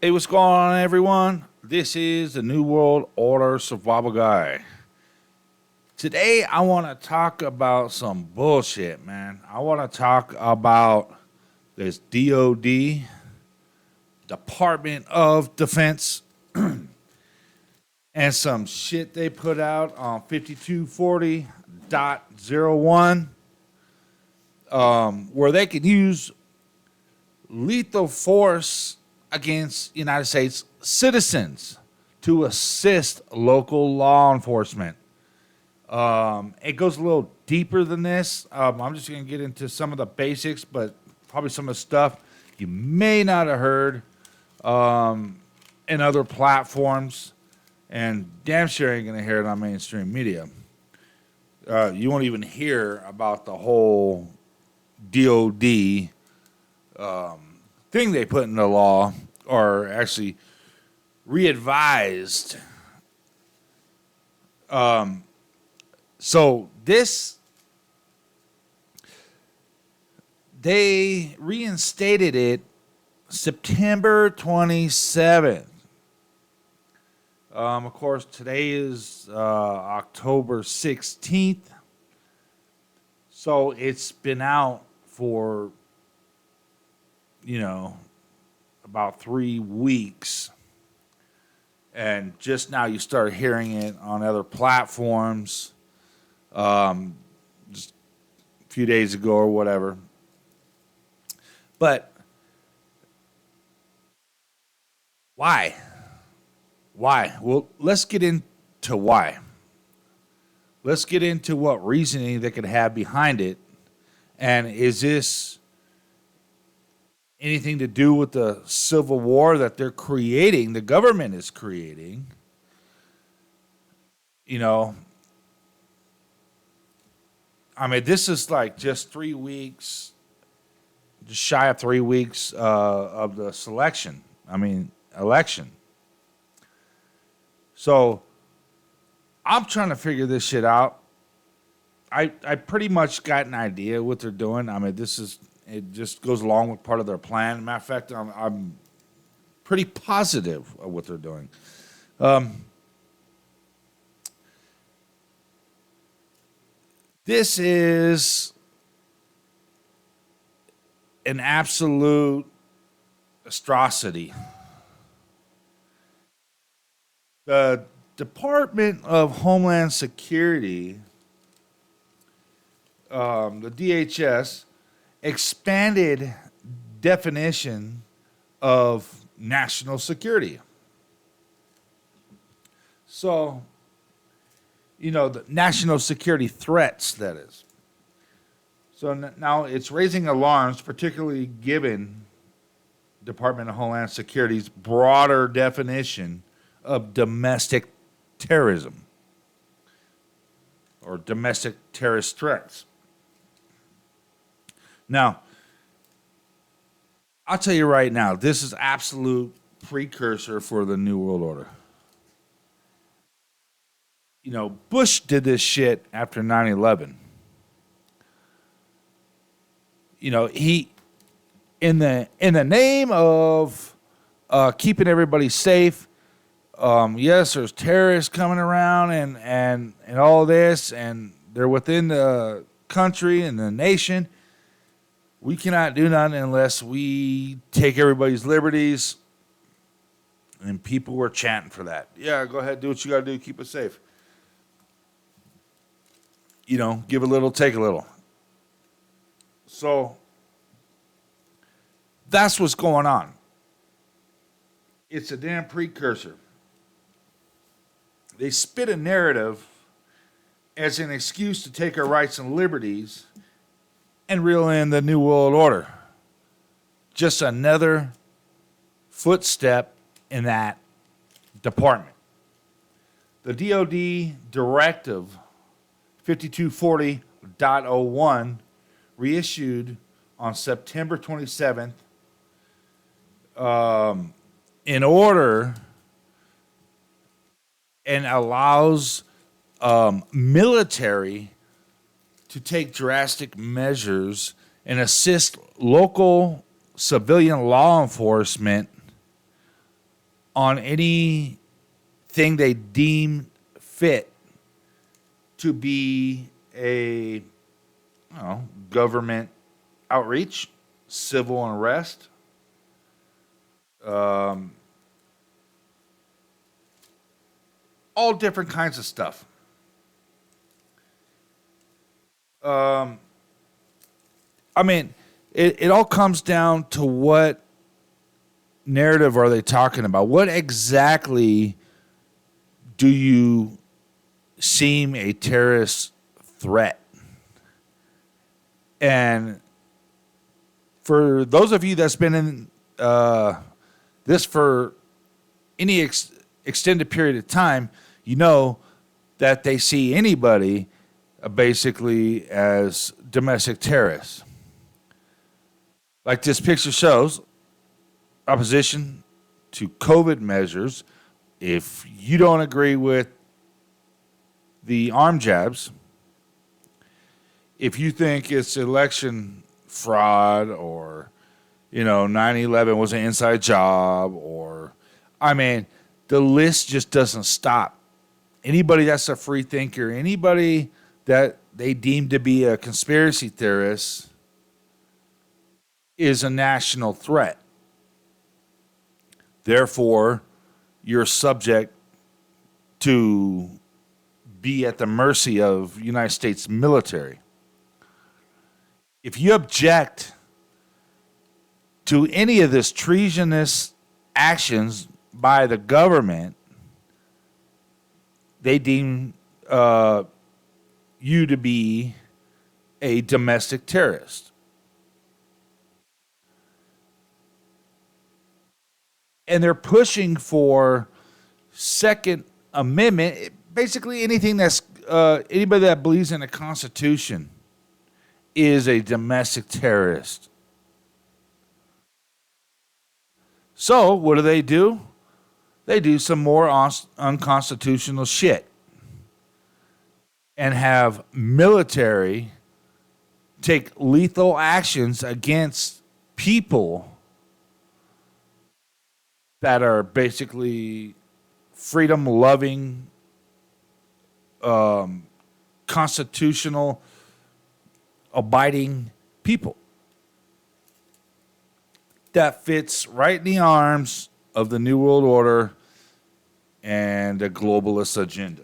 Hey, what's going on, everyone? This is the New World Order Survival Guy. Today, I want to talk about some bullshit, man. I want to talk about this DOD, Department of Defense, and some shit they put out on 5240.01, where they can use lethal force against United States citizens to assist local law enforcement. It goes a little deeper than this. I'm just going to get into some of the basics, but probably some of the stuff you may not have heard in other platforms, and damn sure ain't going to hear it on mainstream media. You won't even hear about the whole DOD thing they put into law, or actually re-advised. So this, they reinstated it September 27th. Of course, today is October 16th. So it's been out for, about 3 weeks. And just now you start hearing it on other platforms, just a few days ago or whatever. But why? Why? Well, let's get into why. Let's get into what reasoning they could have behind it. And is this anything to do with the civil war that they're creating, the government is creating? This is like just 3 weeks, just shy of 3 weeks of the election. So I'm trying to figure this shit out. I pretty much got an idea what they're doing. It just goes along with part of their plan. Matter of fact, I'm pretty positive of what they're doing. This is an absolute atrocity. The Department of Homeland Security, the DHS, expanded definition of national security. So, the national security threats, that is. So now it's raising alarms, particularly given Department of Homeland Security's broader definition of domestic terrorism or domestic terrorist threats. Now, I'll tell you right now, this is absolute precursor for the New World Order. Bush did this shit after 9/11. He, in the name of keeping everybody safe, yes, there's terrorists coming around and all this, and they're within the country and the nation. We cannot do nothing unless we take everybody's liberties. And people were chanting for that. Yeah, go ahead, do what you got to do, keep us safe. Give a little, take a little. So that's what's going on. It's a damn precursor. They spit a narrative as an excuse to take our rights and liberties and reel in the New World Order. Just another footstep in that department. The DOD Directive 5240.01 reissued on September 27th in order and allows military to take drastic measures and assist local civilian law enforcement on anything they deem fit to be a government outreach, civil unrest, um, all different kinds of stuff. Um, I mean, it all comes down to what narrative are they talking about? What exactly do you seem a terrorist threat? And for those of you that's been in this for any extended period of time, you know that they see anybody basically as domestic terrorists. Like this picture shows, opposition to COVID measures. If you don't agree with the arm jabs, if you think it's election fraud or, 9/11 was an inside job or, the list just doesn't stop. Anybody that's a free thinker, anybody that they deem to be a conspiracy theorist is a national threat. Therefore, you're subject to be at the mercy of United States military. If you object to any of this treasonous actions by the government, they deem you to be a domestic terrorist. And they're pushing for Second Amendment. Basically, anything that's anybody that believes in the Constitution is a domestic terrorist. So, what do? They do some more unconstitutional shit and have military take lethal actions against people that are basically freedom-loving, constitutional, abiding people. That fits right in the arms of the New World Order and the globalist agenda.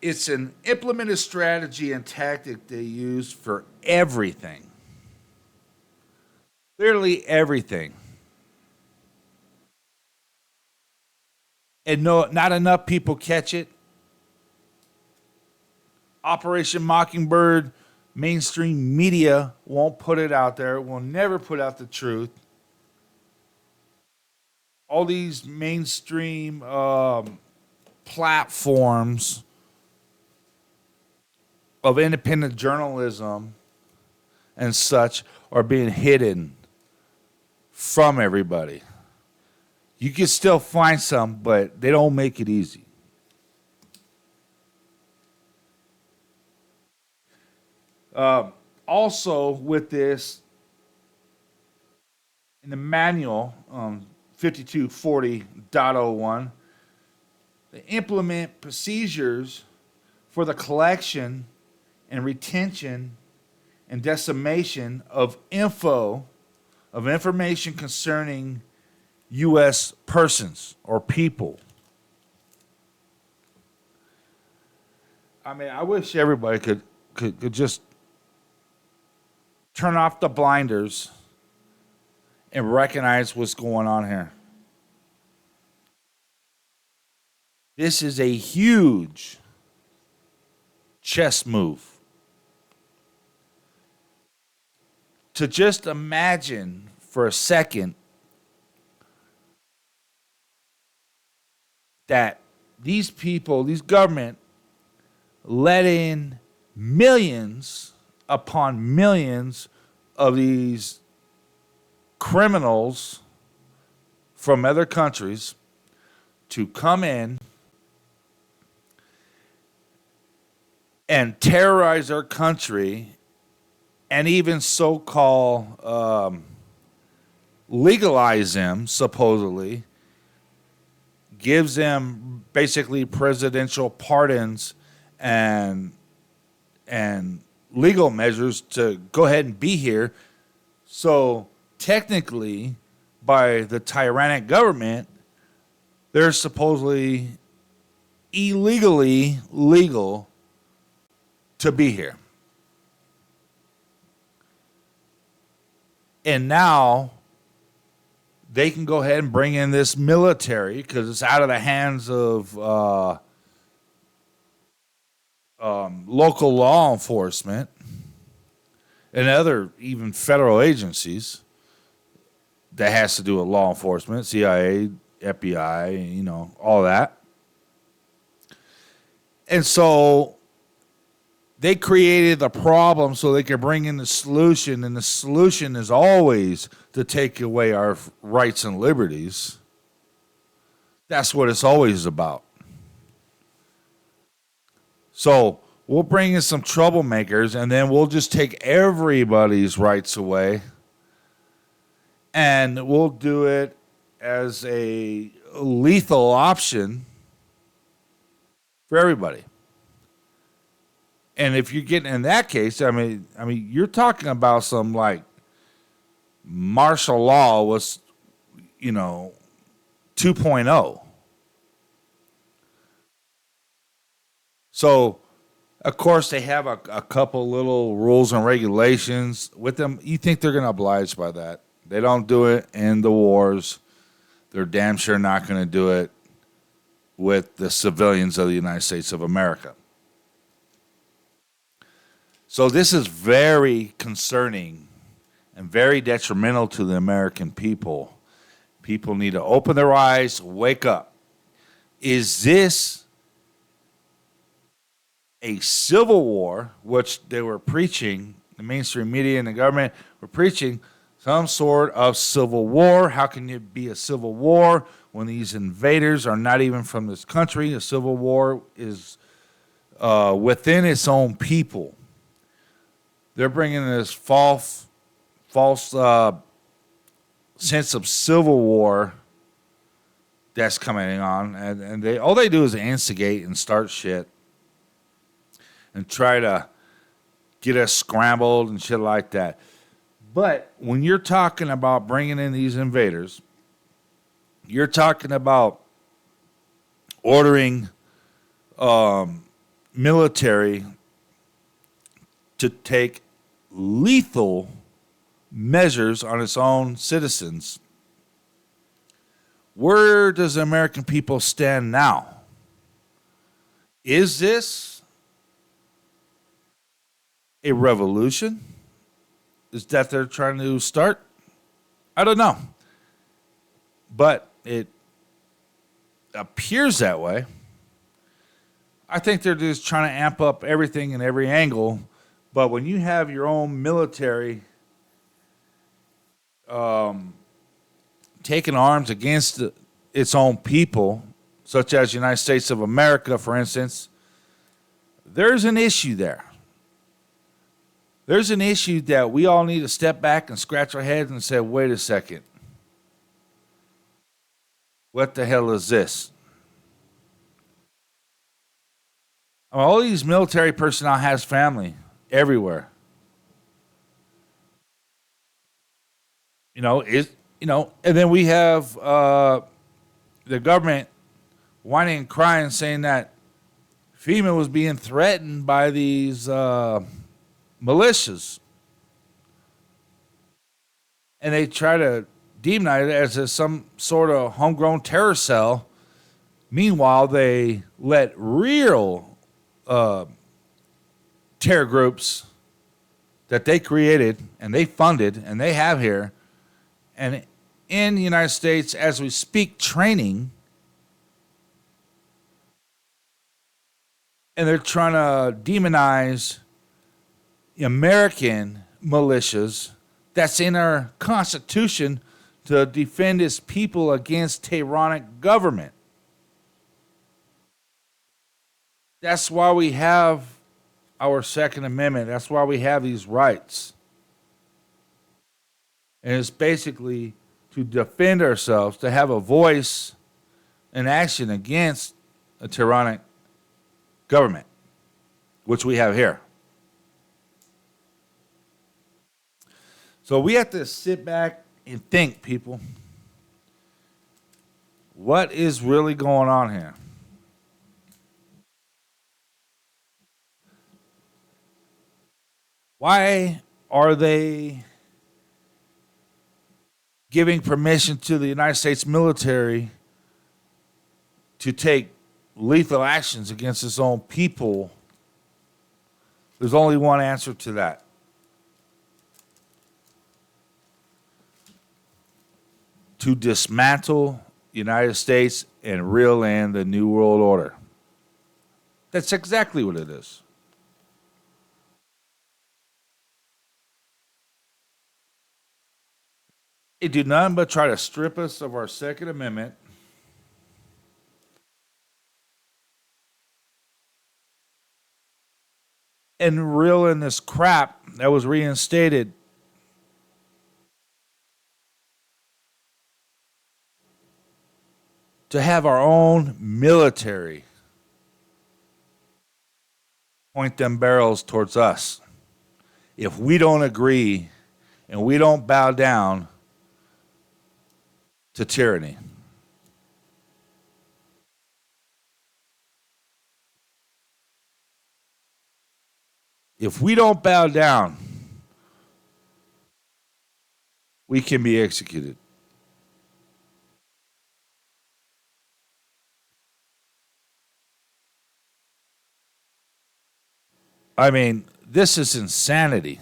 It's an implemented strategy and tactic they use for everything. Literally everything. And no, not enough people catch it. Operation Mockingbird, mainstream media won't put it out there, will never put out the truth. All these mainstream platforms of independent journalism and such are being hidden from everybody. You can still find some, but they don't make it easy. Also, with this, in the manual, 5240.01, they implement procedures for the collection and retention and dissemination of information concerning U.S. persons or people. I wish everybody could just turn off the blinders and recognize what's going on here. This is a huge chess move. To just imagine for a second that these people, these government, let in millions upon millions of these criminals from other countries to come in and terrorize our country and even so-called legalize them, supposedly, gives them basically presidential pardons and and legal measures to go ahead and be here. So technically, by the tyrannic government, they're supposedly illegally legal to be here. And now they can go ahead and bring in this military because it's out of the hands of local law enforcement and other even federal agencies that has to do with law enforcement, CIA, FBI, all that. And so they created the problem so they could bring in the solution, and the solution is always to take away our rights and liberties. That's what it's always about. So we'll bring in some troublemakers, and then we'll just take everybody's rights away, and we'll do it as a lethal option for everybody. And if you're getting in that case, I mean, you're talking about some like martial law was, 2.0. So, of course, they have a couple little rules and regulations with them. You think they're going to oblige by that? They don't do it in the wars. They're damn sure not going to do it with the civilians of the United States of America. So this is very concerning and very detrimental to the American people. People need to open their eyes, wake up. Is this a civil war, which they were preaching, the mainstream media and the government were preaching some sort of civil war? How can it be a civil war when these invaders are not even from this country? A civil war is within its own people. They're bringing this false sense of civil war that's coming on, and they all they do is instigate and start shit and try to get us scrambled and shit like that. But when you're talking about bringing in these invaders, you're talking about ordering military to take lethal measures on its own citizens. Where does the American people stand now? Is this a revolution? Is that they're trying to start? I don't know. But it appears that way. I think they're just trying to amp up everything in every angle. But when you have your own military taking arms against its own people, such as the United States of America, for instance, there's an issue there. There's an issue that we all need to step back and scratch our heads and say, wait a second. What the hell is this? I mean, all these military personnel has family everywhere. And then we have the government whining and crying, saying that FEMA was being threatened by these militias. And they try to demonize it as some sort of homegrown terror cell. Meanwhile, they let real terror groups that they created and they funded and they have here, and in the United States, as we speak, training, and they're trying to demonize American militias that's in our Constitution to defend its people against tyrannic government. That's why we have our Second Amendment. That's why we have these rights. And it's basically to defend ourselves, to have a voice and action against a tyrannic government, which we have here. So we have to sit back and think, people. What is really going on here? Why are they giving permission to the United States military to take lethal actions against its own people? There's only one answer to that. To dismantle the United States and reel in the New World Order. That's exactly what it is. They do nothing but try to strip us of our Second Amendment, and reel in this crap that was reinstated to have our own military point them barrels towards us. If we don't agree and we don't bow down to tyranny. If we don't bow down, we can be executed. I mean, this is insanity.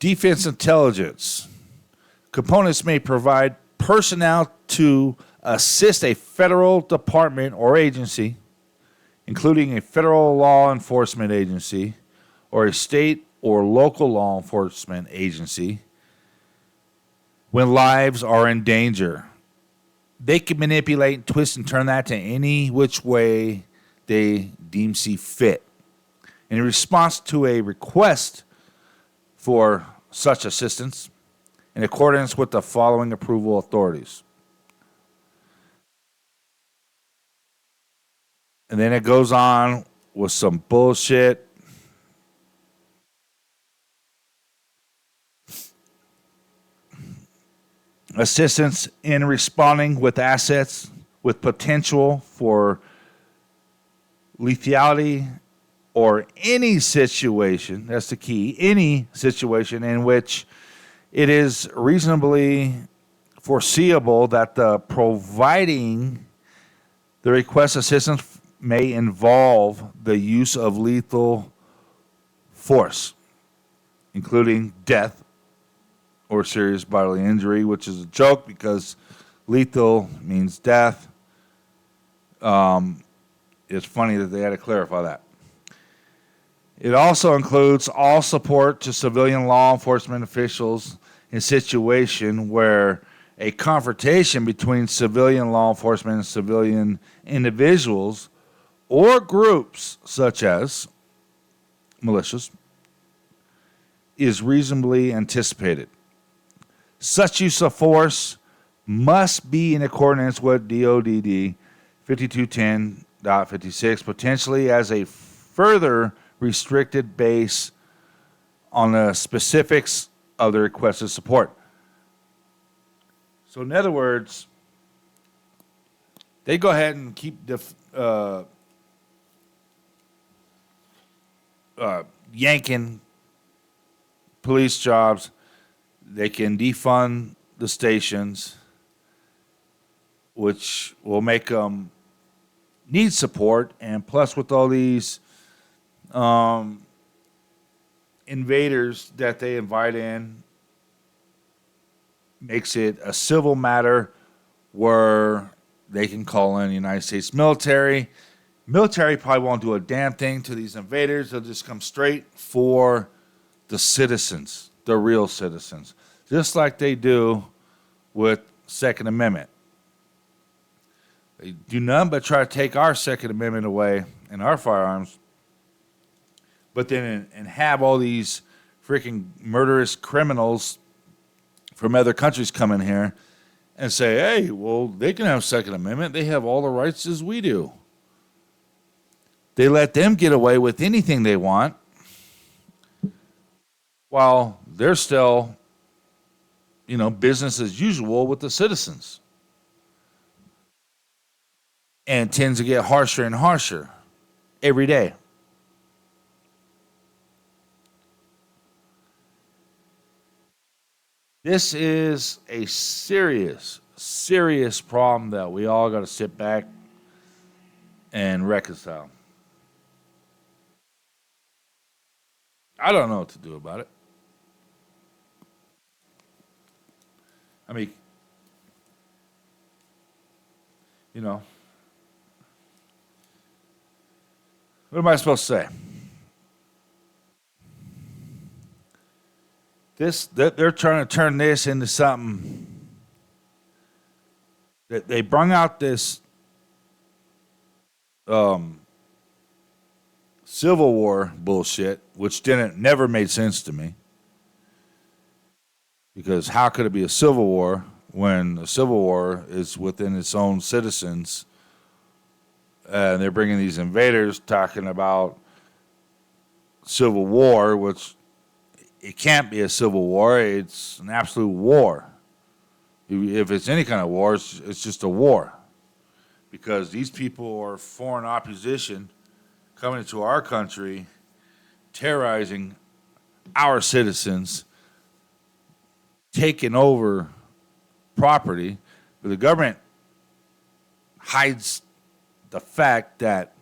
Defense intelligence. Components may provide personnel to assist a federal department or agency, including a federal law enforcement agency or a state or local law enforcement agency, when lives are in danger. They can manipulate, twist, and turn that to any which way they deem see fit. In response to a request for such assistance, in accordance with the following approval authorities. And then it goes on with some bullshit. Assistance in responding with assets with potential for lethality or any situation, that's the key, any situation in which it is reasonably foreseeable that the providing the request assistance may involve the use of lethal force, including death or serious bodily injury, which is a joke because lethal means death. It's funny that they had to clarify that. It also includes all support to civilian law enforcement officials in situation where a confrontation between civilian law enforcement and civilian individuals or groups such as militias is reasonably anticipated. Such use of force must be in accordance with DODD 5210.56, potentially as a further restricted base on the specifics of the requested support. So in other words, they go ahead and keep yanking police jobs. They can defund the stations, which will make them need support. And plus, with all these invaders that they invite in, makes it a civil matter where they can call in the United States military. Military probably won't do a damn thing to these invaders. They'll just come straight for the citizens, the real citizens, just like they do with Second Amendment. They do none but try to take our Second Amendment away and our firearms. but then and have all these freaking murderous criminals from other countries come in here and say, hey, well, they can have Second Amendment. They have all the rights as we do. They let them get away with anything they want while they're still, business as usual with the citizens. And it tends to get harsher and harsher every day. This is a serious, serious problem that we all got to sit back and reconcile. I don't know what to do about it. I mean, you know, what am I supposed to say? They're trying to turn this into something that they brung out this Civil War bullshit, which never made sense to me. Because how could it be a civil war when a civil war is within its own citizens? And they're bringing these invaders talking about civil war, which it can't be a civil war. It's an absolute war. If it's any kind of war, it's just a war. Because these people are foreign opposition coming into our country, terrorizing our citizens, taking over property, but the government hides the fact that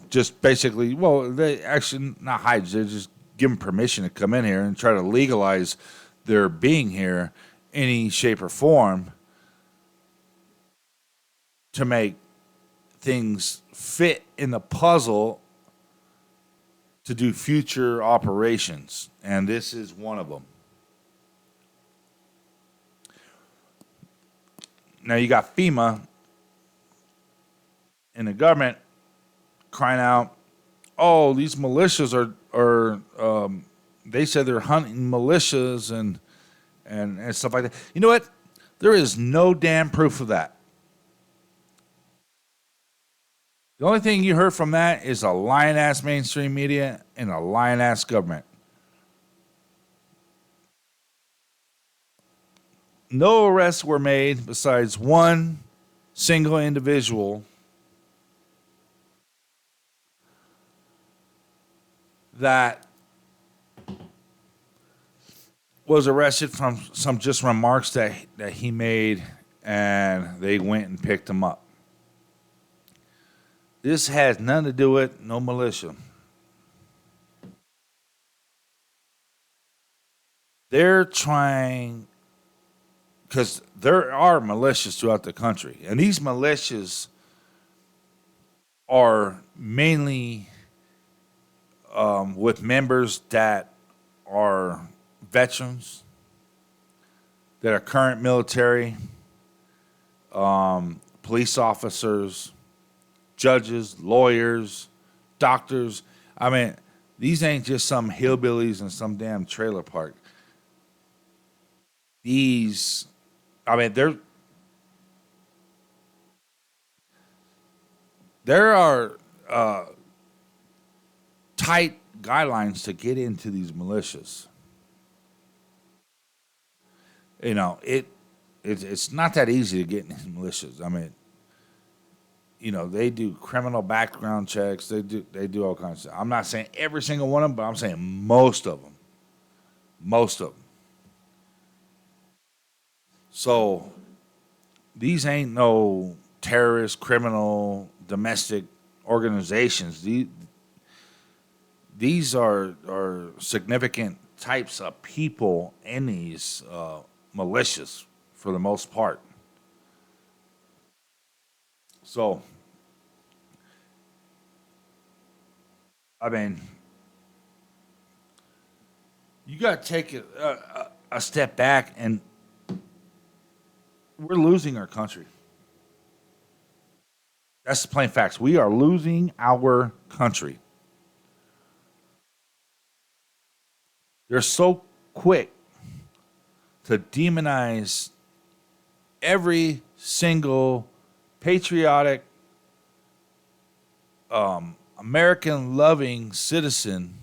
just basically, well, they actually not hides, they just give them permission to come in here and try to legalize their being here any shape or form to make things fit in the puzzle to do future operations, and this is one of them. Now you got FEMA and the government crying out, "Oh, these militias are they said they're hunting militias and stuff like that." You know what? There is no damn proof of that. The only thing you heard from that is a lying ass mainstream media and a lying ass government. No arrests were made besides one single individual that was arrested from some just remarks that he made, and they went and picked him up. This has nothing to do with no militia. They're trying, because there are militias throughout the country, and these militias are mainly with members that are veterans, that are current military, police officers, judges, lawyers, doctors. I mean, these ain't just some hillbillies in some damn trailer park. These, I mean, there are tight guidelines to get into these militias. It's not that easy to get in these militias. I mean, they do criminal background checks. They do all kinds of stuff. I'm not saying every single one of them, but I'm saying most of them. Most of them. So these ain't no terrorist, criminal, domestic organizations. These are significant types of people in these militias for the most part. So, I mean, you got to take a step back, and we're losing our country. That's the plain facts. We are losing our country. They're so quick to demonize every single patriotic, American loving citizen.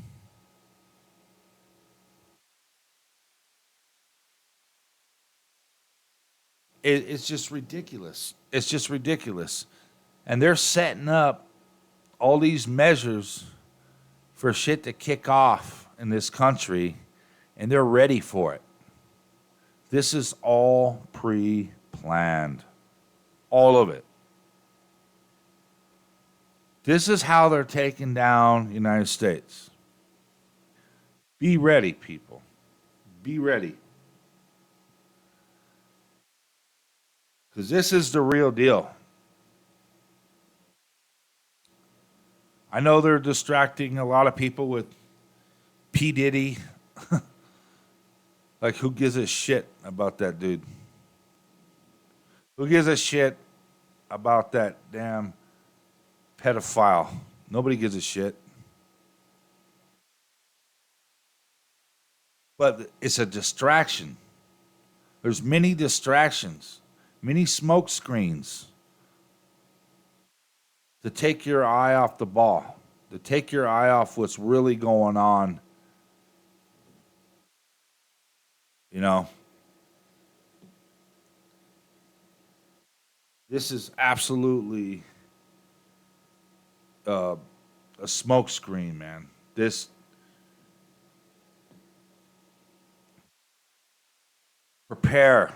It's just ridiculous. It's just ridiculous. And they're setting up all these measures for shit to kick off in this country, and they're ready for it. This is all pre planned. All of it. This is how they're taking down the United States. Be ready, people. Be ready. Because this is the real deal. I know they're distracting a lot of people with P. Diddy. Like, who gives a shit about that dude? Who gives a shit about that damn pedophile? Nobody gives a shit. But it's a distraction. There's many distractions, many smoke screens to take your eye off the ball, to take your eye off what's really going on. You know, this is absolutely uh, a smoke screen, man. This prepare.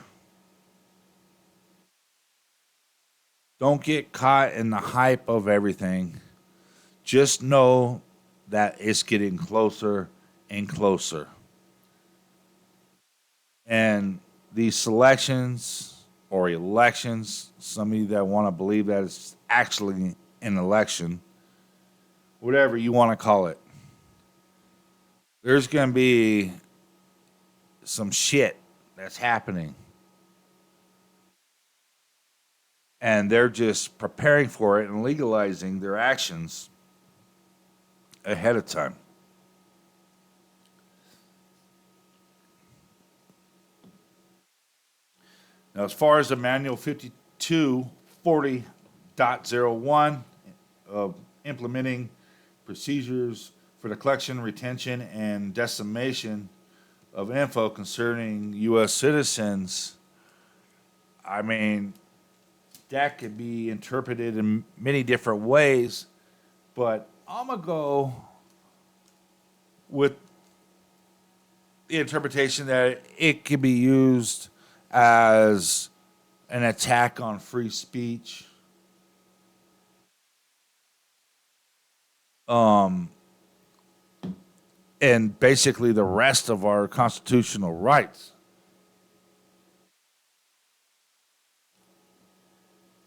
Don't get caught in the hype of everything. Just know that it's getting closer and closer. And these selections or elections, some of you that want to believe that it's actually an election, whatever you want to call it, there's going to be some shit that's happening. And they're just preparing for it and legalizing their actions ahead of time. Now, as far as the manual 5240.01 of implementing procedures for the collection, retention, and dissemination of info concerning U.S. citizens, I mean, that could be interpreted in many different ways, but I'm going to go with the interpretation that it could be used as an attack on free speech, um, and basically the rest of our constitutional rights.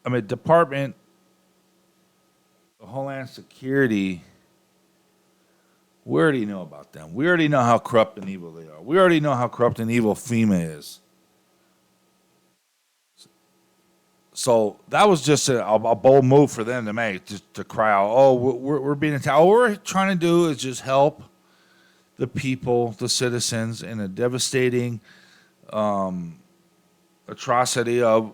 I mean, Department of Homeland Security, we already know about them. We already know how corrupt and evil they are. We already know how corrupt and evil FEMA is. So that was just a bold move for them to make, to cry out, oh, we're being attacked. All we're trying to do is just help the people, the citizens, in a devastating atrocity of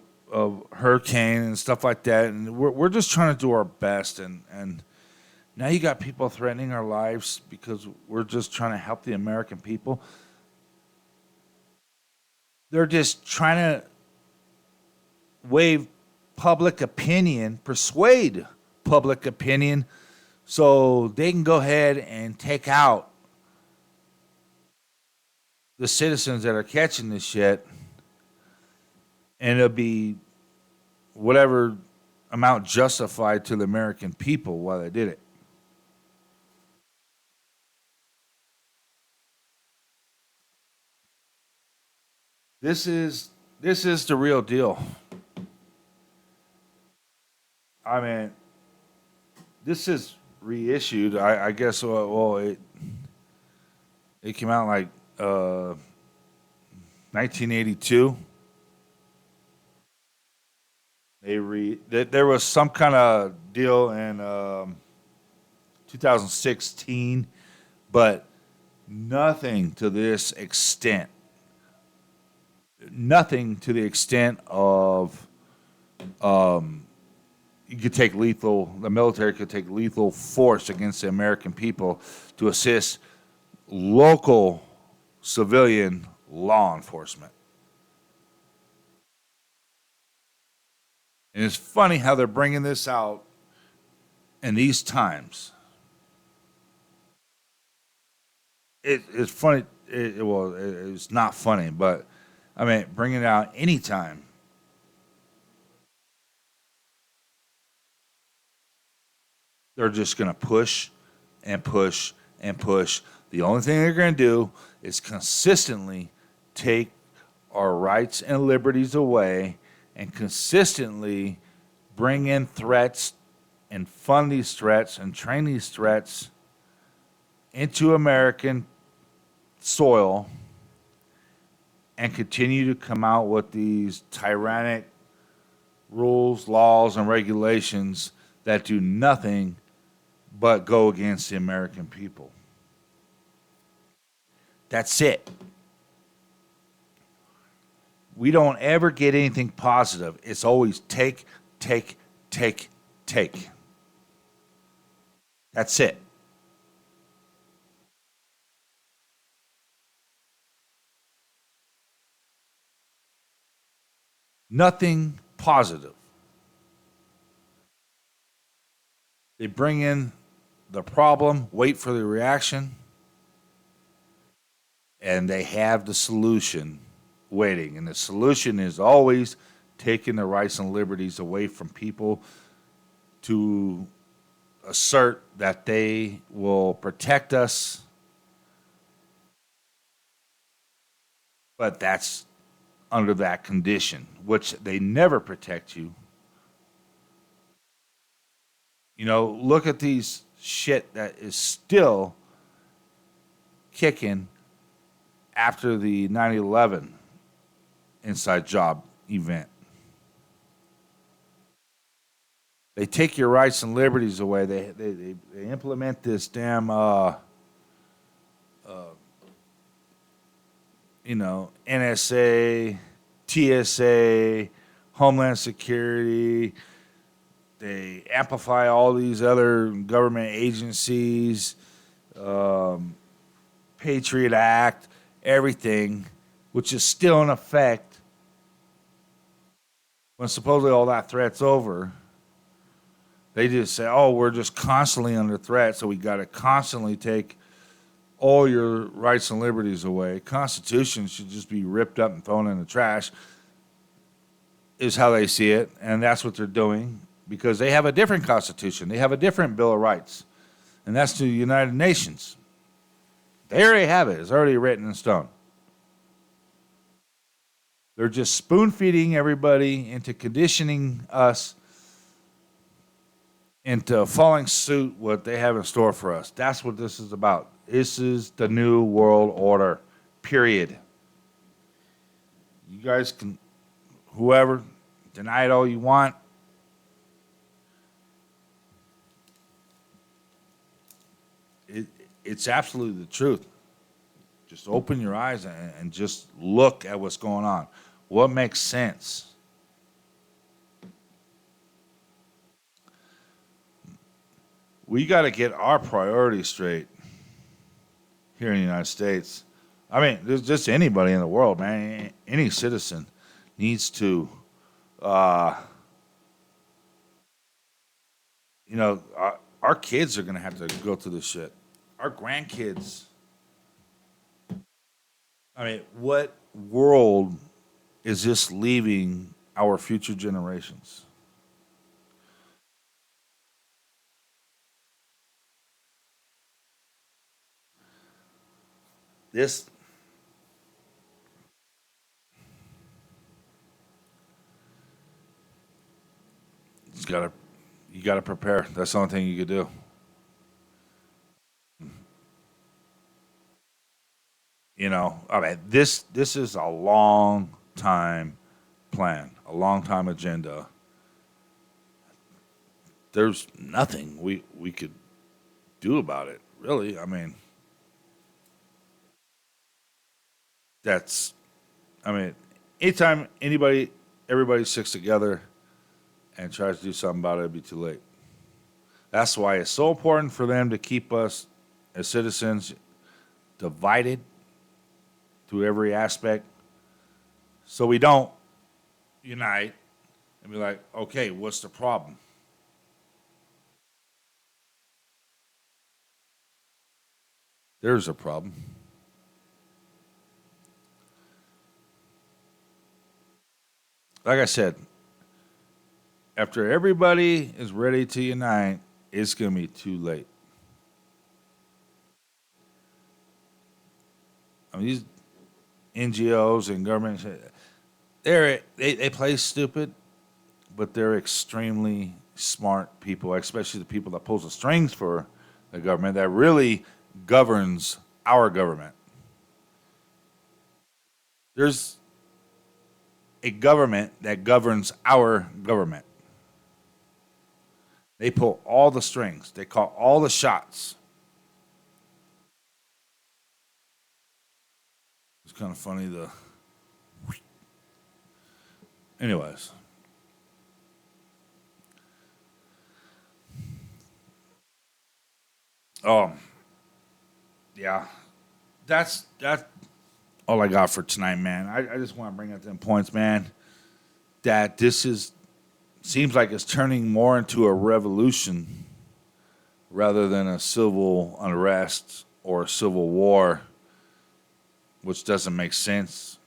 hurricane and stuff like that. And we're just trying to do our best. And now you got people threatening our lives because we're just trying to help the American people. They're just trying to wave public opinion, persuade public opinion, so they can go ahead and take out the citizens that are catching this shit, and it'll be whatever amount justified to the American people while they did it. This is the real deal. I mean, this is reissued. I guess. Well, it came out like 1982. There was some kind of deal in 2016, but nothing to this extent. Nothing to the extent of you could take lethal. The military could take lethal force against the American people to assist local civilian law enforcement. And it's funny how they're bringing this out in these times. It's funny. It's not funny, but I mean, bringing it out anytime. They're just going to push and push and push. The only thing they're going to do is consistently take our rights and liberties away and consistently bring in threats and fund these threats and train these threats into American soil and continue to come out with these tyrannic rules, laws, and regulations that do nothing but go against the American people. That's it. We don't ever get anything positive. It's always take, take, take, take. That's it. Nothing positive. They bring in the problem, wait for the reaction, and they have the solution waiting. And the solution is always taking the rights and liberties away from people to assert that they will protect us, but that's under that condition, which they never protect you. You know, look at these shit that is still kicking after the 9/11 inside job event. They take your rights and liberties away. They implement this damn NSA, TSA, Homeland Security. They amplify all these other government agencies, Patriot Act, everything, which is still in effect when supposedly all that threat's over. They just say, oh, we're just constantly under threat, so we got to constantly take all your rights and liberties away. Constitution should just be ripped up and thrown in the trash, is how they see it, and that's what they're doing because they have a different constitution. They have a different Bill of Rights, and that's the United Nations. They already have it. It's already written in stone. They're just spoon-feeding everybody into conditioning us into following suit what they have in store for us. That's what this is about. This is the new world order, period. You guys can, whoever, deny it all you want. It's absolutely the truth. Just open your eyes and just look at what's going on. What makes sense? We got to get our priorities straight here in the United States. I mean, there's just anybody in the world, man. Any citizen needs to, our kids are going to have to go through this shit. Our grandkids. I mean, what world is this leaving our future generations? This you gotta prepare. That's the only thing you could do. I mean, this is a long time plan, a long time agenda, there's nothing we could do about it. Really, I mean, that's I mean, anytime everybody sticks together and tries to do something about it, it'd be too late. That's why it's so important for them to keep us as citizens divided through every aspect, so we don't unite and be like, okay, what's the problem? There's a problem. Like I said, after everybody is ready to unite, it's going to be too late. I mean, these NGOs and governments, they play stupid, but they're extremely smart people, especially the people that pulls the strings for the government that really governs our government. There's a government that governs our government. They pull all the strings. They call all the shots. It's kind of funny. Anyways, oh yeah, that's all I got for tonight, man. I just want to bring up them points, man. That this is seems like it's turning more into a revolution rather than a civil unrest or a civil war, which doesn't make sense.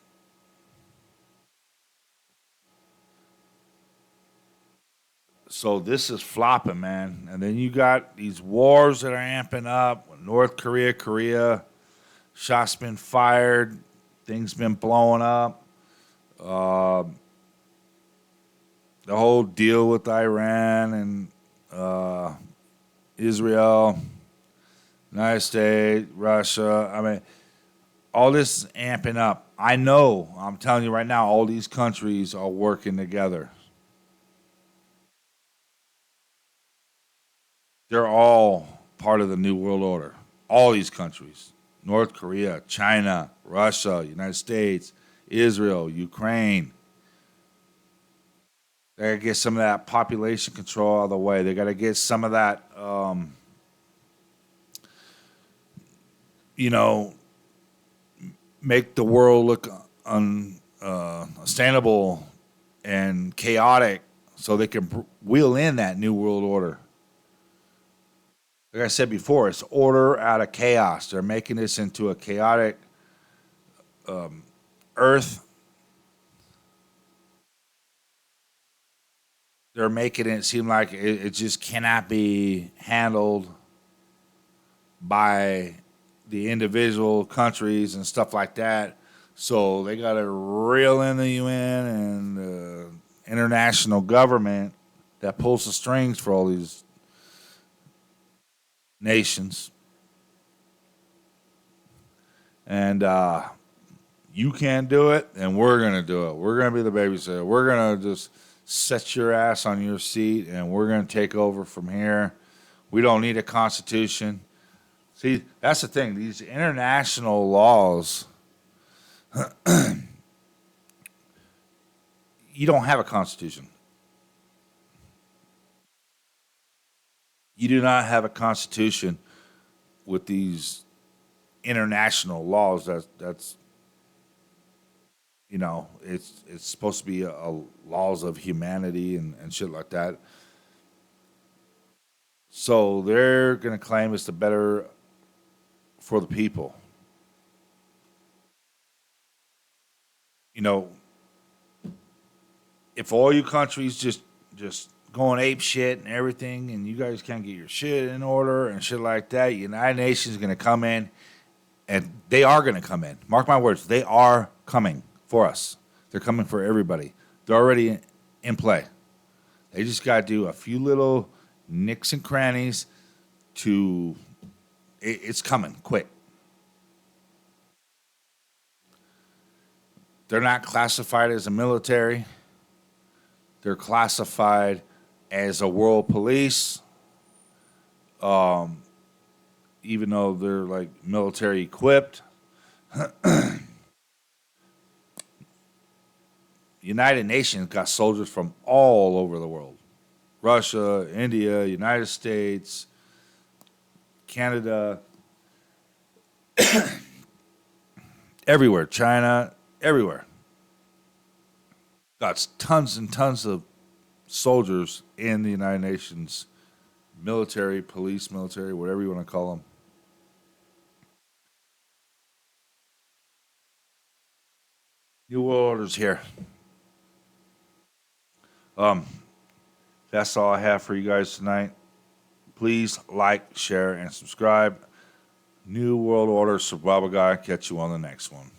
So this is flopping, man. And then you got these wars that are amping up. North Korea, Korea, shots been fired, things been blowing up. Uh, the whole deal with Iran and uh, Israel, United States, Russia. I mean, all this is amping up. I know. I'm telling you right now, all these countries are working together. They're all part of the New World Order. All these countries: North Korea, China, Russia, United States, Israel, Ukraine. They got to get some of that population control out of the way. They got to get some of that, you know, make the world look unsustainable and chaotic so they can wheel in that New World Order. Like I said before, it's order out of chaos. They're making this into a chaotic Earth. They're making it seem like it just cannot be handled by the individual countries and stuff like that. So they got to reel in the UN and the international government that pulls the strings for all these nations. And you can't do it, and we're going to do it. We're going to be the babysitter. We're going to just set your ass on your seat, and we're going to take over from here. We don't need a constitution. See, that's the thing. These international laws, you don't have a constitution. You do not have a constitution with these international laws. That's it's supposed to be a laws of humanity and shit like that. So they're gonna claim it's the better for the people. You know, if all you countries just going ape shit and everything, and you guys can't get your shit in order and shit like that, United Nations is gonna come in, and they are gonna come in. Mark my words, they are coming for us. They're coming for everybody. They're already in play. They just got to do a few little nicks and crannies to. It's coming quick. They're not classified as a military. They're classified as a world police, even though they're like military equipped. United Nations got soldiers from all over the world. Russia, India, United States, Canada, everywhere. China, everywhere. Got tons and tons of soldiers in the United Nations military, police, military, whatever you want to call them. New World Order's here. Um, that's all I have for you guys tonight. Please like, share, and subscribe. New World Order Survival Guy. Catch you on the next one.